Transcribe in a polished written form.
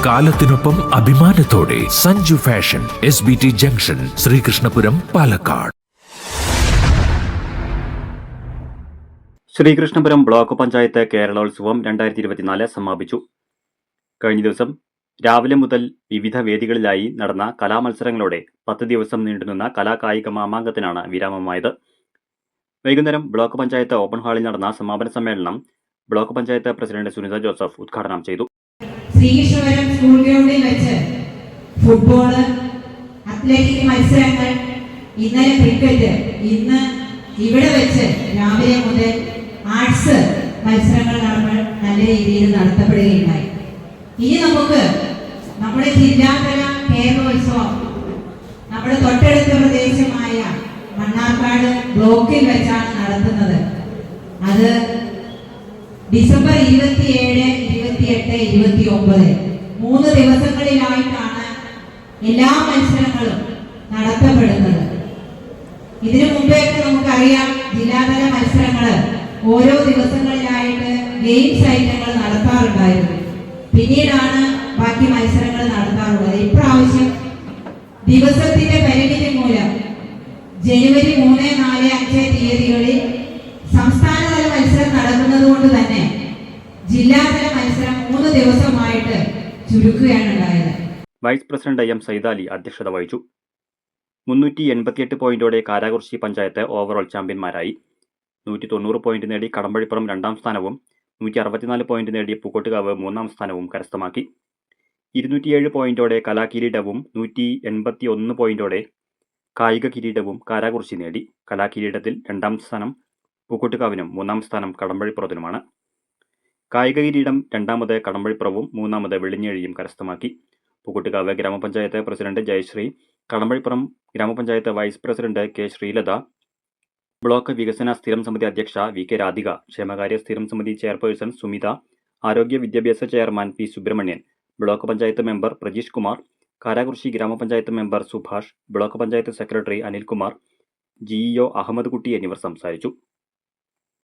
കാലത്തിനൊപ്പം അഭിമാനത്തോടെ Sanju fashion SBT junction, Sreekrishnapuram, Palakkad. Sreekrishnapuram block panchayat Keralolsavam 2024 സമാപിച്ചു. കഴിഞ്ഞ ദിവസം രാവിലെ മുതൽ വിവിധ വേദികളിലായി നടന്ന കലാമത്സരങ്ങളോടെ 10 ദിവസം നീണ്ടുനിന്ന കലാകായിക മാമാങ്കത്തിനാണ് വിരാമമായത്. വൈകുന്നേരം ബ്ലോക്ക് പഞ്ചായത്ത് ഓപ്പൺ ഹാളിൽ നടന്ന സമാപന സമ്മേളനം ബ്ലോക്ക് പഞ്ചായത്ത് പ്രസിഡന്റ് സുനിത ജോസഫ് ഉദ്ഘാടനം ചെയ്തു. ശ്രീകൃഷ്ണപുരം സ്കൂൾ ഗ്രൗണ്ടിൽ വെച്ച് ഫുട്ബോൾ, അത്ലറ്റിക് മത്സരങ്ങൾ, ഇന്നലെ ക്രിക്കറ്റ്, ഇന്ന് ഇവിടെ വെച്ച് രാവിലെ മുതൽ ആർട്സ് മത്സരങ്ങൾ നല്ല രീതിയിൽ നടത്തപ്പെടുകയുണ്ടായി. ഇനി നമുക്ക് നമ്മുടെ ജില്ലാതല കേരളോത്സവം നമ്മുടെ തൊട്ടടുത്ത പ്രദേശമായ മണ്ണാർക്കാട് ബ്ലോക്കിൽ വെച്ചാണ് നടത്തുന്നത്. അത് ഡിസംബർ 27, 28, 29 3 ദിവസങ്ങളിലായിട്ടാണ് എല്ലാ മത്സരങ്ങളും നടത്തപ്പെടുന്നത്. ഇതിനു മുമ്പേയൊക്കെ നമുക്കറിയാം, ജില്ലാതല മത്സരങ്ങൾ ഓരോ ദിവസങ്ങളിലായിട്ട് ഗെയിംസ് ഐറ്റങ്ങൾ നടത്താറുണ്ടായിരുന്നു. പിന്നീടാണ് ബാക്കി മത്സരങ്ങൾ നടത്താറുള്ളത്. ഇപ്രാവശ്യം ദിവസത്തിന്റെ പരിമിതി മൂലം ജനുവരി 3, 4, 5 തീയതികളിൽ സംസ്ഥാനതല മത്സരം നടക്കുന്നത് കൊണ്ട് തന്നെ ജില്ലാതല മത്സരം 3 ദിവസമായിട്ട് ചുരുക്കുകയാണ് ഉണ്ടായത്. വൈസ് പ്രസിഡന്റ് എം സൈദാലി അധ്യക്ഷത വഹിച്ചു. 388 പോയിന്റോടെ കാരാകുർശി പഞ്ചായത്ത് ഓവറോൾ ചാമ്പ്യന്മാരായി. 190 പോയിന്റ് നേടി കടമ്പഴിപ്പുറം 2ാം സ്ഥാനവും 164 പോയിന്റ് നേടിയ പൂക്കോട്ടുകാവ് 3ാം സ്ഥാനവും കരസ്ഥമാക്കി. 207 പോയിന്റോടെ കലാകിരീടവും 181 പോയിന്റോടെ കായിക കിരീടവും കാരാകുർശി നേടി. കലാകിരീടത്തിൽ 2ാം സ്ഥാനം പൂക്കോട്ടുകാവിനും 3ാം സ്ഥാനം കടമ്പഴിപ്പുറത്തിനുമാണ്. കായിക കിരീടം 2ാമത് കടമ്പഴിപ്പുറവും 3ാമത് വെള്ളിഞ്ഞേഴിയും കരസ്ഥമാക്കി. പൂക്കോട്ടുകാവ് ഗ്രാമപഞ്ചായത്ത് പ്രസിഡന്റ് ജയശ്രീ, കടമ്പഴിപ്പുറം ഗ്രാമപഞ്ചായത്ത് vice president K Sreelatha, block വികസന സ്ഥിരം സമിതി അധ്യക്ഷ VK രാധിക, ക്ഷേമകാര്യ സ്ഥിരം സമിതി ചെയർപേഴ്സൺ സുമിത, ആരോഗ്യ വിദ്യാഭ്യാസ chairman P Subramanian, block panchayat member Prajeesh Kumar, Karakurissi ഗ്രാമപഞ്ചായത്ത് member Subhash, block panchayat secretary Anilkumar, GEO Ahammed Kutty എന്നിവർ സംസാരിച്ചു.